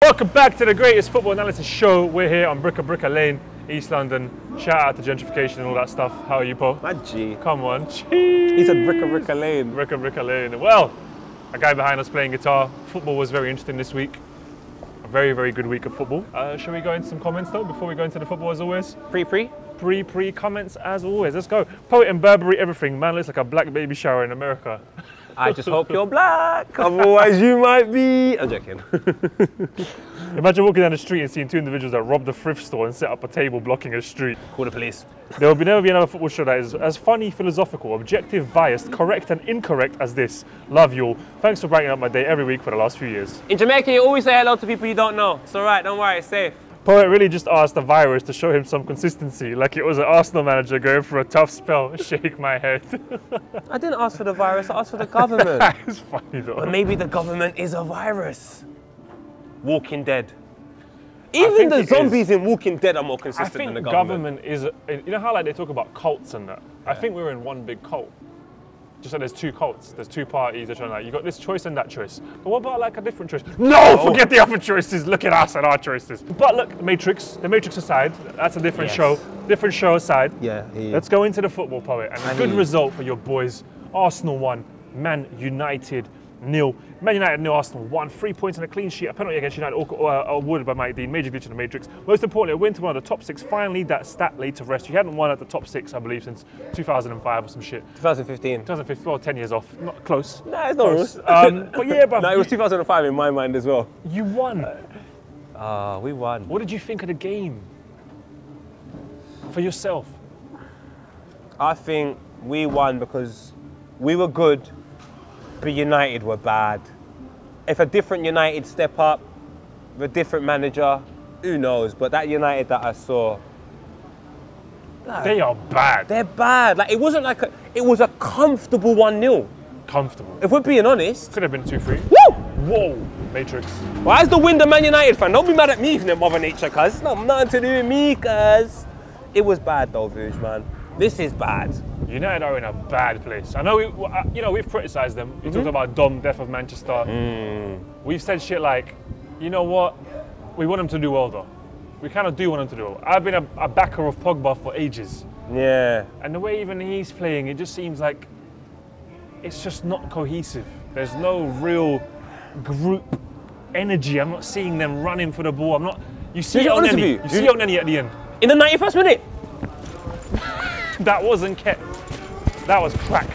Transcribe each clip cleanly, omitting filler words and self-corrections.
Welcome back to the greatest football analysis show. We're here on Bricka Lane, East London. Shout out to gentrification and all that stuff. How are you, Po? My G. Come on. He said Bricka Lane. Bricka Lane. Well, a guy behind us playing guitar. Football was very interesting this week. A very, very good week of football. Shall we go into some comments though, before we go into the football as always? Pre comments as always. Let's go. Poet and Burberry everything. Man looks like a black baby shower in America. I just hope you're black, otherwise you might be. I'm joking. Imagine walking down the street and seeing two individuals that robbed a thrift store and set up a table blocking a street. Call the police. There will never be another football show that is as funny, philosophical, objective, biased, correct and incorrect as this. Love you all. Thanks for brightening up my day every week for the last few years. In Jamaica, you always say hello to people you don't know. It's alright, don't worry, it's safe. Poet really just asked the virus to show him some consistency, like it was an Arsenal manager going through a tough spell. Shake my head. I didn't ask for the virus, I asked for the government. It's funny though. But maybe the government is a virus. Walking Dead. Even the zombies in Walking Dead are more consistent than the government. I think government is, you know how like they talk about cults and that? Yeah. I think we're in one big cult. Just like there's two cults, there's two parties, they're trying to like, you got this choice and that choice. But what about like a different choice? No, forget the other choices, look at us and our choices. But look, the Matrix aside, that's a different show. Different show aside. Yeah. Let's go into the football, Poet. And a good result for your boys. Arsenal won, Man United 0. Man United 0, Arsenal 1. 3 points and a clean sheet. A penalty against United awarded by Mike Dean. Major glitch in the Matrix. Most importantly, a win to one of the top 6. Finally, that stat laid to rest. You hadn't won at the top 6, I believe, since 2005 or some shit. 2015. 2015, well, 10 years off. Not close. Nah, it's not close. But yeah, but no, it was 2005 in my mind as well. You won. We won. What did you think of the game? For yourself? I think we won because we were good, but United were bad. If a different United step up, with a different manager, who knows? But that United that I saw, they are bad. They're bad. Like it wasn't like it was a comfortable 1-0. Comfortable. If we're being honest, could have been 2-3. Woo! Whoa, Matrix. Well, as the Wyndham Man United fan, don't be mad at me from Mother Nature, cuz it's not nothing to do with me, cuz it was bad though, Vuj, man. This is bad. United are in a bad place. I know, we've criticised them. We talked about Dom, death of Manchester. We've said shit like, you know what? We want them to do well though. We kind of do want them to do well. I've been a backer of Pogba for ages. Yeah. And the way even he's playing, it just seems like it's just not cohesive. There's no real group energy. I'm not seeing them running for the ball. You see it on Nenny. You see it on Nenny at the end. In the 91st minute. That wasn't kept. That was crack.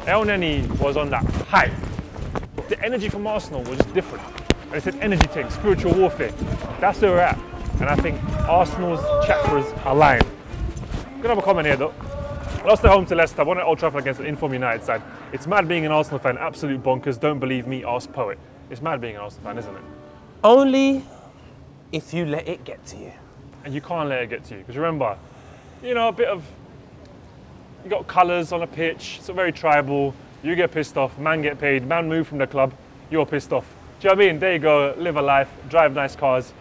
El Neni was on that hype. The energy from Arsenal was just different. And it's an energy thing, spiritual warfare. That's where we're at. And I think Arsenal's chakras align. Gonna have a comment here though. Lost at home to Leicester, won at Old Trafford against an informed United side. It's mad being an Arsenal fan, absolute bonkers. Don't believe me, ask Poet. It's mad being an Arsenal fan, isn't it? Only if you let it get to you. And you can't let it get to you. Because remember, you know, a bit of, you got colours on a pitch, it's very tribal, you get pissed off, man get paid, man move from the club, you're pissed off. Do you know what I mean? There you go, live a life, drive nice cars.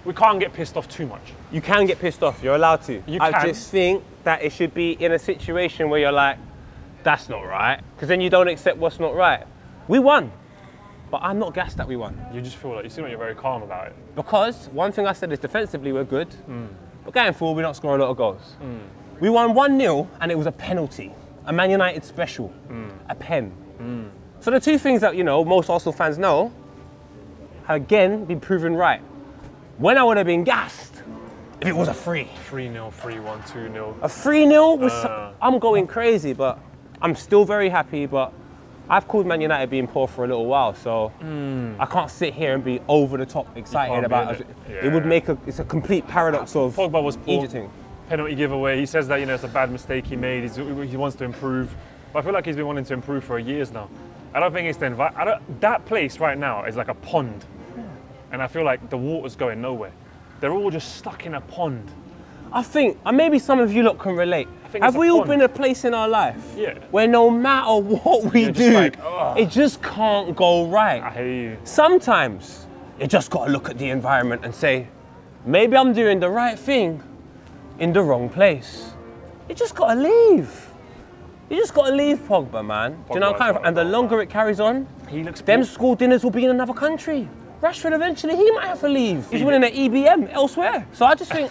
We can't get pissed off too much. You can get pissed off, you're allowed to. I just think that it should be in a situation where you're like, that's not right, because then you don't accept what's not right. We won, but I'm not gassed that we won. You just feel like, you seem like you're very calm about it. Because one thing I said is defensively we're good, but going forward we don't score a lot of goals. We won 1-0 and it was a penalty, a Man United special, a pen. So the two things that, you know, most Arsenal fans know have again been proven right. When I would have been gassed, if it was a 3. 3-0, 3-1, 2-0. A 3-0, I'm going crazy, but I'm still very happy, but I've called Man United being poor for a little while, so I can't sit here and be over the top excited about it. It would make it's a complete paradox of Pogba was poor. Thing. Penalty giveaway. He says that, you know, it's a bad mistake he made. He wants to improve. But I feel like he's been wanting to improve for years now. I don't think it's the environment. That place right now is like a pond. And I feel like the water's going nowhere. They're all just stuck in a pond. I think, and maybe some of you lot can relate. Have we all been in a place in our life where no matter what we do, like, it just can't go right? I hear you. Sometimes you just got to look at the environment and say, maybe I'm doing the right thing in the wrong place. You just got to leave. You just got to leave Pogba, man. Do you know what kind of, and the longer it carries on, them school dinners will be in another country. Rashford eventually, he might have to leave. He's winning an EBM elsewhere. So I just think,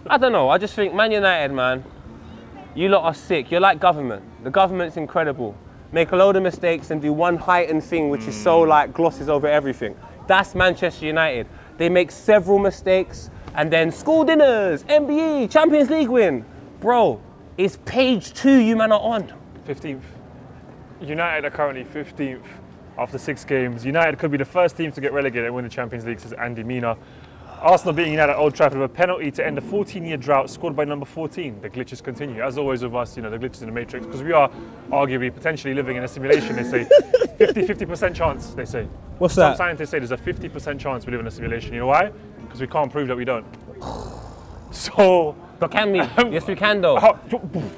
I don't know, I just think Man United, man, you lot are sick. You're like government. The government's incredible. Make a load of mistakes and do one heightened thing which is so like glosses over everything. That's Manchester United. They make several mistakes and then school dinners, MBE, Champions League win. Bro, it's page 2 you man are on. 15th. United are currently 15th after 6 games. United could be the first team to get relegated and win the Champions League, says Andy Mina. Arsenal beating United at Old Trafford with a penalty to end a 14-year drought scored by number 14. The glitches continue. As always with us, you know, the glitches in the matrix, because we are arguably potentially living in a simulation. They say 50% chance, they say. What's that? Some scientists say there's a 50% chance we live in a simulation. You know why? Because we can't prove that we don't. So... But can we? Yes, we can though.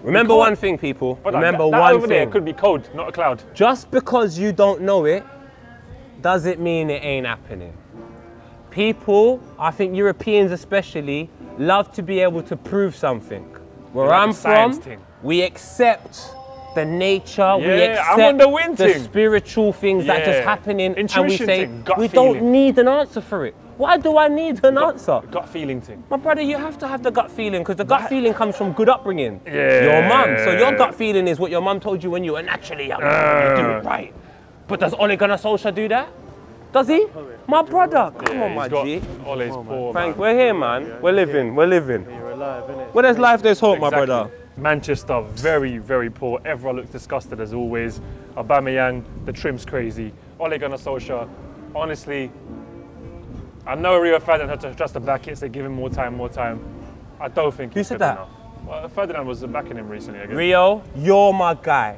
Remember one thing, people. Remember that one over thing. There could be code, not a cloud. Just because you don't know it, doesn't mean it ain't happening. People, I think Europeans especially, love to be able to prove something. Where I'm from, we accept the nature, we accept the spiritual things that just happening, and we say, we don't need an answer for it. Why do I need an answer? Gut feeling thing. My brother, you have to have the gut feeling, because the gut feeling comes from good upbringing. Your mum. So your gut feeling is what your mum told you when you were naturally young. You do it right. But does Ole Gunnar Solskjaer do that? Does he? My brother. Come on, my G. Ole's poor, Frank, we're here, man. We're living. We're living. You're alive, innit? Where there's life, there's hope, my brother. Manchester, very, very poor. Everyone looks disgusted as always. Aubameyang, the trim's crazy. Ole Gunnar Solskjaer, honestly, I know Rio Ferdinand had to trust to back it, say give him more time, more time. I don't think he's good enough. Well, Ferdinand was backing him recently, I guess. Rio, you're my guy.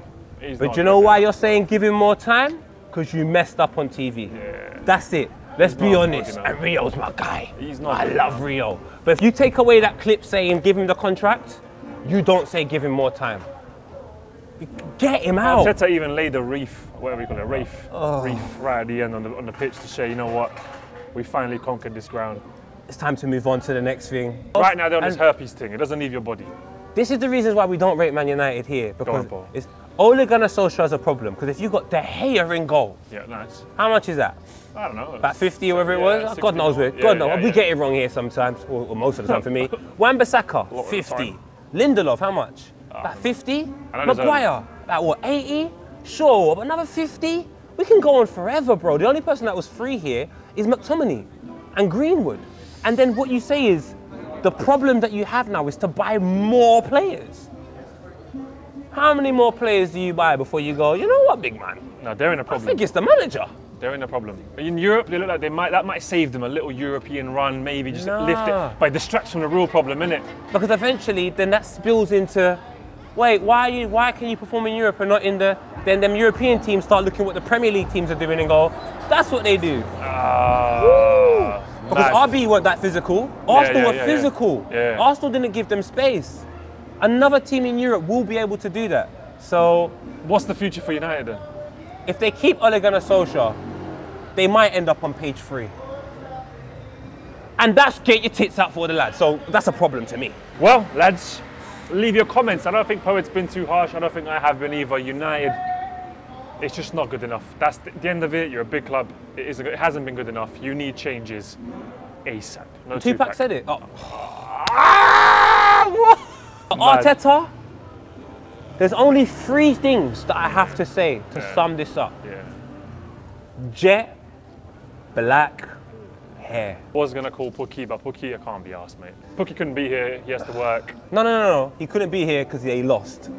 But you know why you're saying give him more time? Because you messed up on TV. Yeah. That's it. Let's be honest. And Rio's my guy. I love Rio. But if you take away that clip saying give him the contract, you don't say give him more time. Get him out. Arteta even laid a reef, whatever you call it, reef right at the end on the pitch to say, you know what, we finally conquered this ground. It's time to move on to the next thing. Right now they're on this herpes thing. It doesn't leave your body. This is the reasons why we don't rate Man United here, because it's Ole Gunnar Solskjaer's a problem. Because if you got De Gea in goal, nice. How much is that? I don't know. About 50 or whatever it was. God knows where. God knows. We get it wrong here sometimes, or most of the time for me. Wan-Bissaka, 50. Lindelof, how much? About 50. Maguire, about what? 80. Sure, but another 50. We can go on forever, bro. The only person that was free here is McTominay and Greenwood. And then what you say is, the problem that you have now is to buy more players. How many more players do you buy before you go, you know what, big man? No, they're in a problem. I think it's the manager. They're in a problem. In Europe, they look like that might save them a little European run, maybe just lift it, but it distracts from the real problem, innit? Because eventually, then that spills into, wait, why can you perform in Europe and not in the, then them European teams start looking what the Premier League teams are doing and go, that's what they do. Because RB weren't that physical. Arsenal were physical. Arsenal didn't give them space. Another team in Europe will be able to do that. So, what's the future for United then? If they keep Ole Gunnar Solskjaer, they might end up on page 3. And that's get your tits out for the lads. So that's a problem to me. Well, lads, leave your comments. I don't think Poet's been too harsh. I don't think I have been either. United, it's just not good enough. That's the end of it. You're a big club. It hasn't been good enough. You need changes ASAP. No Tupac said it. Arteta, there's only 3 things that I have to say to sum this up. Jet black hair. I was going to call Pukki, but Pukki, I can't be asked, mate. Pukki couldn't be here. He has to work. No. He couldn't be here because he lost.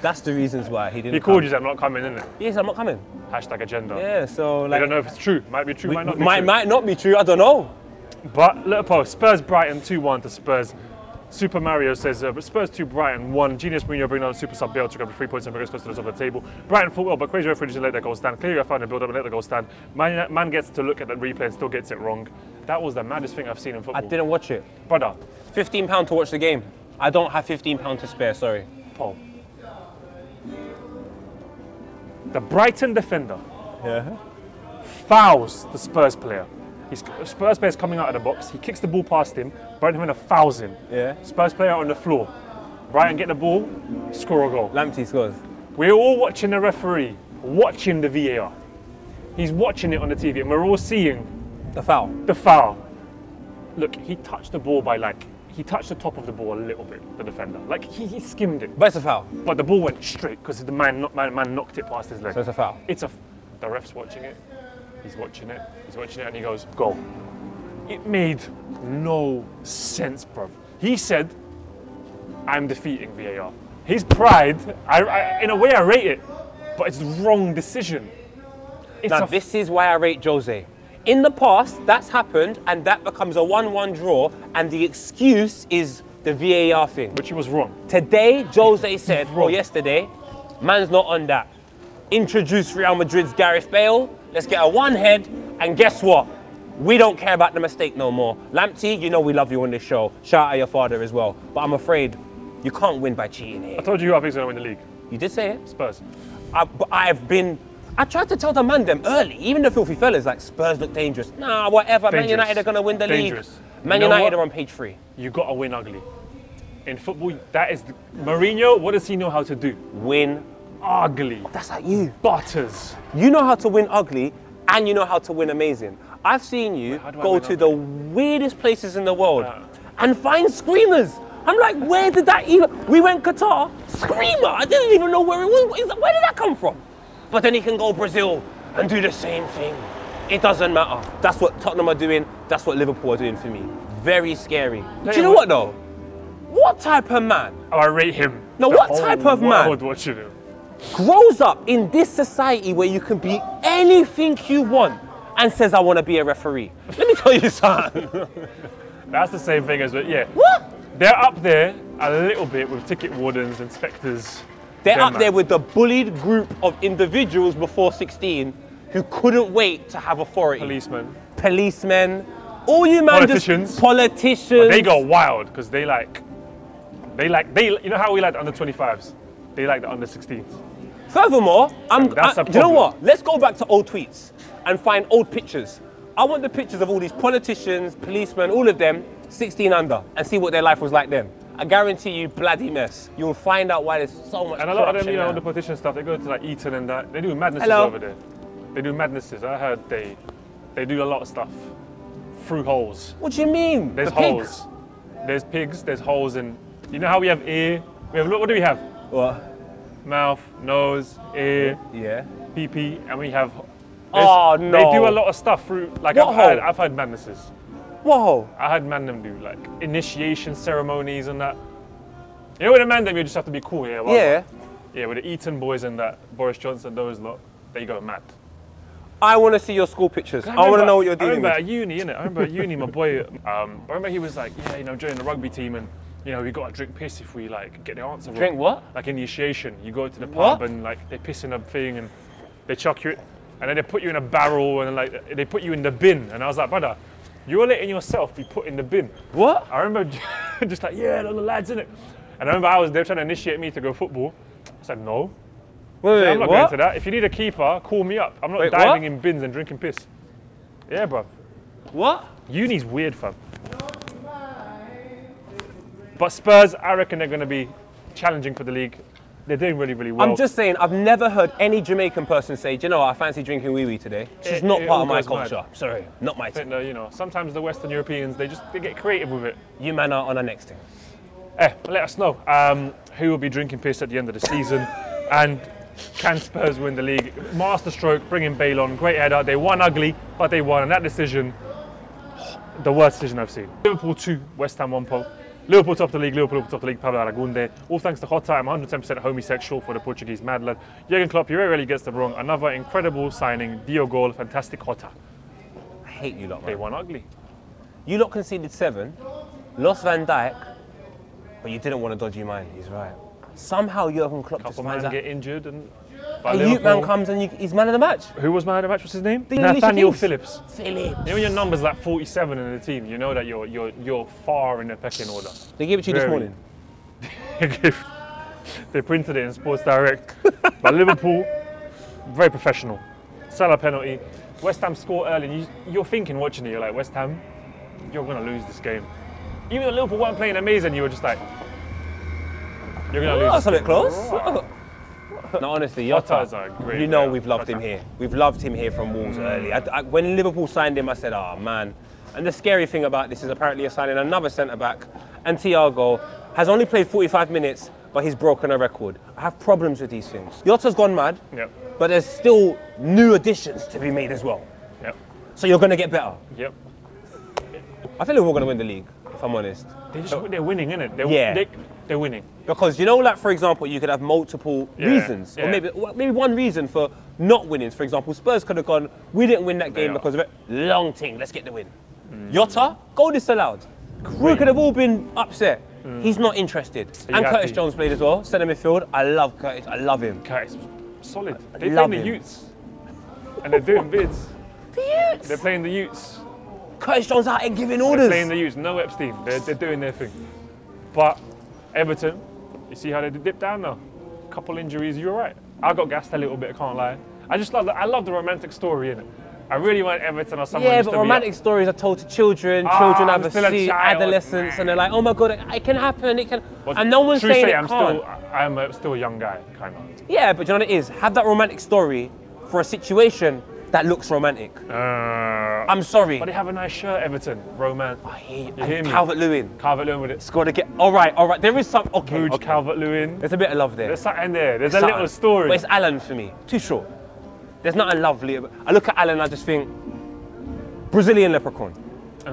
That's the reasons why he didn't He called you that I'm not coming, isn't it? Yes, I'm not coming. Hashtag agenda. Yeah, so like... I don't know if it's true. Might be true, might not be true. Might not be true, I don't know. But, Liverpool, Spurs Brighton 2-1 to Spurs. Super Mario says, Spurs 2, Brighton 1. Genius Mourinho bringing on a super sub Bale to grab 3 points and bring us close to the top of the table. Brighton fought well, but crazy referee didn't let that goal stand. Clearly I found a build up and let the goal stand. Man gets to look at the replay and still gets it wrong. That was the maddest thing I've seen in football. I didn't watch it. Brother. £15 to watch the game. I don't have £15 to spare, sorry. Paul. The Brighton defender fouls the Spurs player. Spurs player's coming out of the box, he kicks the ball past him, Brighton having a fouls him. Spurs player on the floor. Brighton get the ball, score a goal. Lamptey scores. We're all watching the referee, watching the VAR. He's watching it on the TV, and we're all seeing The foul. the foul. Look, he touched the ball by like, he touched the top of the ball a little bit, the defender. Like, he skimmed it. But it's a foul. But the ball went straight because the man knocked it past his leg. So it's a foul. The ref's watching it. He's watching it, and he goes, goal. It made no sense, bruv. He said, I'm defeating VAR. His pride, in a way I rate it, but it's the wrong decision. Now this is why I rate Jose. In the past, that's happened, and that becomes a 1-1 draw, and the excuse is the VAR thing. Which he was wrong. Today, Jose said, or yesterday, man's not on that. Introduce Real Madrid's Gareth Bale, let's get a one head, and guess what? We don't care about the mistake no more. Lamptey, you know we love you on this show. Shout out your father as well. But I'm afraid you can't win by cheating here. I told you who I think's going to win the league. You did say it. Spurs. But I tried to tell the man them early, even the filthy fellas, like Spurs look dangerous. Nah, whatever, Dangerous. Man United are going to win the Dangerous. league. Man You know United what? are on page 3. You got to win ugly. In football, that is... Mourinho, what does he know how to do? Win. Ugly. That's like you. Butters. You know how to win ugly, and you know how to win amazing. I've seen you how do I go win to ugly? the weirdest places in the world and find screamers. I'm like, where did that even... We went Qatar, screamer. I didn't even know where it was. Where did that come from? But then he can go Brazil and do the same thing. It doesn't matter. That's what Tottenham are doing. That's what Liverpool are doing for me. Very scary. Do you know what though? What type of man Oh, I rate him. No, The what whole type of man? world watching him. grows up in this society where you can be anything you want and says, I want to be a referee? Let me tell you something. That's the same thing as, yeah. What? They're up there a little bit with ticket wardens, inspectors. They're up man. there with the bullied group of individuals before 16 who couldn't wait to have authority. Policemen. All you man Politicians. Politicians. But they go wild because they you know how we like the under 25s? They like the under 16s. Furthermore, do you know problem. what? Let's go back to old tweets and find old pictures. I want the pictures of all these politicians, policemen, all of them, 16 under, and see what their life was like then. I guarantee you, bloody mess. You'll find out why there's so much. And a lot of them, corruption now. on the politician stuff, they go to like Eton and that. They do madnesses over there. They do madnesses. I heard they do a lot of stuff through holes. What do you mean? There's The holes. pigs? There's pigs. There's holes in. You know how we have ear? What do we have? What? Mouth, nose, ear, Yeah. pee-pee, and we have. Oh no. They do a lot of stuff through. Like I've heard madnesses. Whoa. I had man them do like initiation ceremonies and that. You know with the man them you just have to be cool, yeah. Well, Yeah. Yeah, with the Eton boys and that Boris Johnson, those lot, they go mad. I want to see your school pictures. I want to know what you're dealing with. I remember at uni, innit? I remember at uni, my boy. I remember he was like, yeah, joining the rugby team, and we got to drink piss if we like get the answer wrong. Drink what? Like initiation, you go to the pub What? and like they piss in a thing and they chuck you, and then they put you in a barrel and like they put you in the bin. And I was like, brother, you're letting yourself be put in the bin. What? I remember just like, yeah, all the lads in it. And I remember they were trying to initiate me to go football. I said no. Wait, I'm not what? going to that. If you need a keeper, call me up. I'm not diving in bins and drinking piss. Yeah, bruv. What? Uni's weird, fam. But Spurs, I reckon they're going to be challenging for the league. They're doing really, really well. I'm just saying, I've never heard any Jamaican person say, do you know what, I fancy drinking wee-wee today. It's just not part of my culture. Mad. Sorry, not my thing. Sometimes the Western Europeans, they get creative with it. You man are on our next thing. Let us know who will be drinking piss at the end of the season. And can Spurs win the league? Masterstroke, bringing Bale on, great header. They won ugly, but they won. And that decision, the worst decision I've seen. Liverpool 2, West Ham 1 point. Liverpool top of the league, Pablo Aragunde. All thanks to Jota, I'm 110% homosexual for the Portuguese mad lad. Jurgen Klopp, he rarely gets them wrong. Another incredible signing, Diogo, fantastic Jota. I hate you lot, man. They won ugly. You lot conceded 7, lost Van Dijk, but you didn't want a dodgy mind. He's right. Somehow Jurgen Klopp just Couple finds man out. get injured and. A youth man comes and he's man of the match. Who was man of the match? What's his name? The Alicia Nathaniel Keys. Phillips. Phillips. You know when your number's like 47 in the team, you know that you're far in the pecking order. They gave it to you this morning. They printed it in Sports Direct. But Liverpool, very professional. Salah penalty. West Ham score early. And you're thinking, watching it, you're like, West Ham, you're going to lose this game. Even though Liverpool weren't playing amazing, you were just like, you're going to lose. That's a bit close. No, honestly, Jota's a Jota, great you know player. we've loved him here. We've loved him here from Wolves early. When Liverpool signed him, I said, oh man. And the scary thing about this is apparently you're signing another centre-back, and Thiago has only played 45 minutes, but he's broken a record. I have problems with these things. Jota's gone mad, Yep. but there's still new additions to be made as well. Yep. So you're going to get better. Yep. I think we're going to win the league, if I'm honest. They're winning, innit? They're winning. Because you know, like for example, you could have multiple reasons, or maybe one reason for not winning. For example, Spurs could have gone, we didn't win that game because of it. Long thing, let's get the win. Jota, goal disallowed. We could have all been upset. He's not interested. And Curtis Jones played as well, centre midfield. I love Curtis, I love him. Curtis, solid. They're playing the Utes. And they're doing bids. The Utes! They're playing the Utes. Curtis Jones out and giving orders. They're playing the Utes, no Epstein. They're doing their thing. But Everton, you see how they dip down now? Couple injuries, you're right. I got gassed a little bit, I can't lie. I love the romantic story, innit? I really want Everton or someone. Yeah, but romantic stories are told to children. Children have adolescence, and they're like, "Oh my god, it can happen. It can." Well, and no one's saying it can't. I'm still a young guy, kind of. Yeah, but you know what it is? Have that romantic story for a situation that looks romantic. I'm sorry. But they have a nice shirt, Everton. Romance. I hear you. Hear me? Calvert-Lewin. Calvert-Lewin with it. Scored again. All right. There is some. Okay. Calvert-Lewin. There's a bit of love there. There's something there. There's a little story. But it's Alan for me. Too short. There's nothing lovely. I look at Alan, I just think Brazilian leprechaun.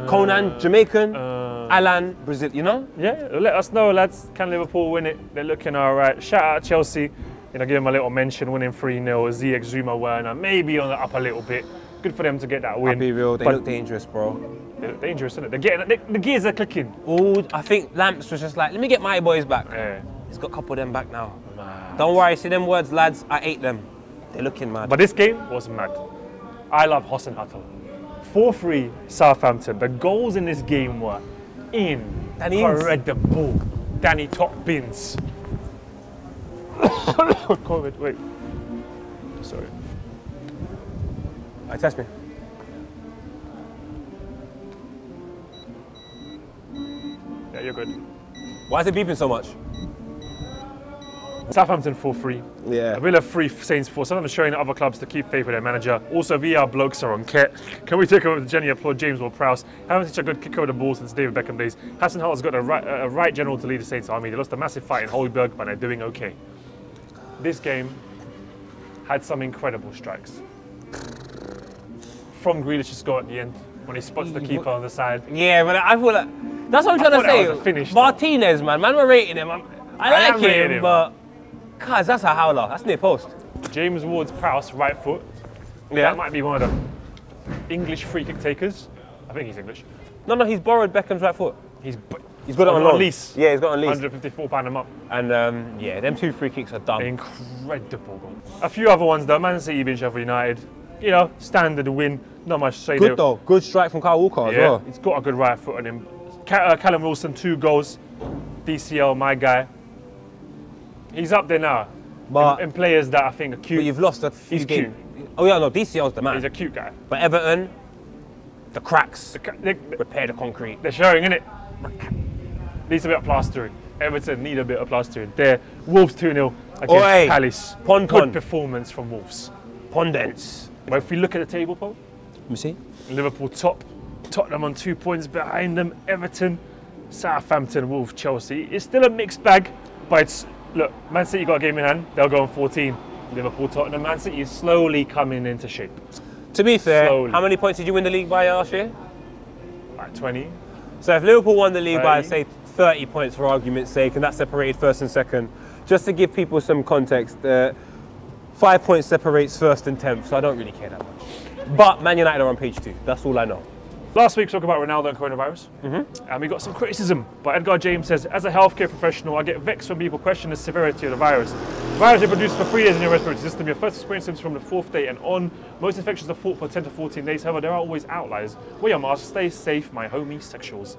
Conan, Jamaican. Alan, Brazil. You know? Yeah. Let us know, lads. Can Liverpool win it? They're looking all right. Shout out Chelsea. You know, give them a little mention, winning 3-0. ZX Zuma Werner, maybe on the up a little bit. Good for them to get that win. I'll be real, they look dangerous, bro. They look dangerous, isn't it? They're getting, the gears are clicking. Oh, I think Lamps was just like, let me get my boys back. Yeah. He's got a couple of them back now. Man. Don't worry, see them words, lads, I ate them. They're looking mad. But this game was mad. I love Hossan Hatta. 4-3 Southampton. The goals in this game were incredible. Danny top bins. COVID, wait. Sorry. Test me. Yeah, you're good. Why is it beeping so much? Southampton 4-3. Yeah. Villa 3, Saints 4. Some of them showing other clubs to keep faith with their manager. Also, VR blokes are on kit. Can we take over to Jenny? Applaud James Ward-Prowse. Haven't such a good kick over the ball since David Beckham days. Hassenhalt's got a right general to lead the Saints army. They lost a massive fight in Holberg, but they're doing okay. This game had some incredible strikes. From Grealish's goal at the end, when he spots the keeper on the side. Yeah, but I feel like, that's what I'm trying to say. That was a finish, Martinez, man, we're rating him. I like him, but guys, that's a howler. That's near post. James Ward-Prowse, right foot. Yeah. That might be one of the English free kick takers. I think he's English. No, he's borrowed Beckham's right foot. He's got it on loan. lease. Yeah, he's got it on lease. £154 a month. And yeah, them 2 free kicks are done. Incredible goal. A few other ones though. Man City beat Sheffield United. You know, standard win. Not much to say Good there. though. Good strike from Kyle Walker as well. He's got a good right foot on him. Callum Wilson, 2 goals. DCL, my guy. He's up there now. But in players that I think are cute. But you've lost a few He's games. Oh yeah, no, DCL's the man. He's a cute guy. But Everton, the cracks. They repair the concrete. They're showing, innit? Needs a bit of plastering. Everton need a bit of plastering. They're Wolves 2-0 against Palace. Good performance from Wolves. Pondents. But if we look at the table, Paul. Let me see. Liverpool top. Tottenham on 2 points behind them. Everton, Southampton, Wolves, Chelsea. It's still a mixed bag, but it's, look, Man City got a game in hand. They'll go on 14. Liverpool, Tottenham. Man City is slowly coming into shape. To be fair, slowly. How many points did you win the league by last year? Like 20. So if Liverpool won the league 30. by, say, 30 points for argument's sake, and that separated first and second, just to give people some context, 5 points separates first and 10th, so I don't really care that much. But Man United are on page 2, that's all I know. Last week we talked about Ronaldo and coronavirus, and we got some criticism. But Edgar James says, as a healthcare professional, I get vexed when people question the severity of the virus. The virus is produced for 3 days in your respiratory system. Your first experience symptoms from the 4th day and on. Most infections are fought for 10 to 14 days. However, there are always outliers. Wear your mask, stay safe, my homosexuals.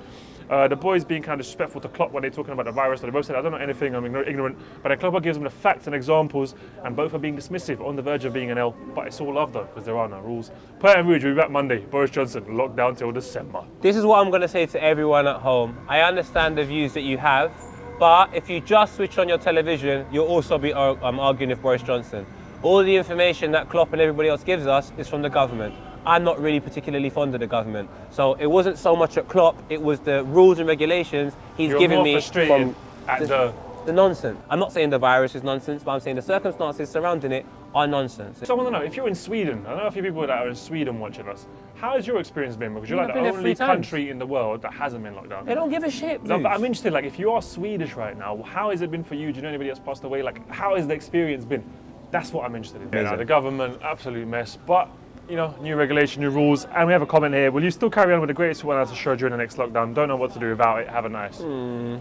The boys being kind of disrespectful to Klopp when they're talking about the virus. So they both said, I don't know anything, I'm ignorant. But then Klopp gives them the facts and examples, and both are being dismissive, on the verge of being an L. But it's all love though, because there are no rules. Pert and Rouge will be back Monday. Boris Johnson, locked down till December. This is what I'm going to say to everyone at home. I understand the views that you have, But if you just switch on your television, you'll also be arguing with Boris Johnson. All the information that Klopp and everybody else gives us is from the government. I'm not really particularly fond of the government. So it wasn't so much at Klopp, it was the rules and regulations he's giving me from the nonsense. I'm not saying the virus is nonsense, but I'm saying the circumstances surrounding it are nonsense. So I want to know, if you're in Sweden, I know a few people that are in Sweden watching us, how has your experience been? Because you're like the only country in the world that hasn't been locked down. They don't give a shit, No, but I'm interested, like if you are Swedish right now, how has it been for you? Do you know anybody that's passed away? Like, how has the experience been? That's what I'm interested in. Yeah, no, the government, absolute mess, but you know, new regulation, new rules. And we have a comment here. Will you still carry on with the greatest football analysis show during the next lockdown? Don't know what to do without it. Have a nice.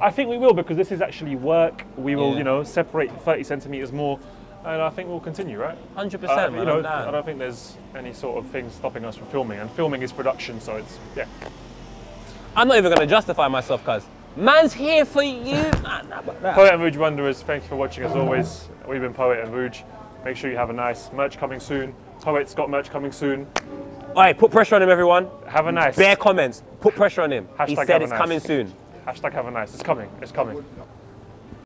I think we will, because this is actually work. We will, you know, separate 30 centimeters more, and I think we'll continue, right? 100%. You know, I don't think there's any sort of thing stopping us from filming, and filming is production, so it's I'm not even going to justify myself, cuz man's here for you. Poet and Rouge Wanderers, thanks for watching as always. We've been Poet and Rouge. Make sure you have a nice merch coming soon. Poet's got merch coming soon. All right, put pressure on him, everyone. Have a nice. Bare comments. Put pressure on him. Hashtag he said it's coming soon. Hashtag have a nice. It's coming. It's coming.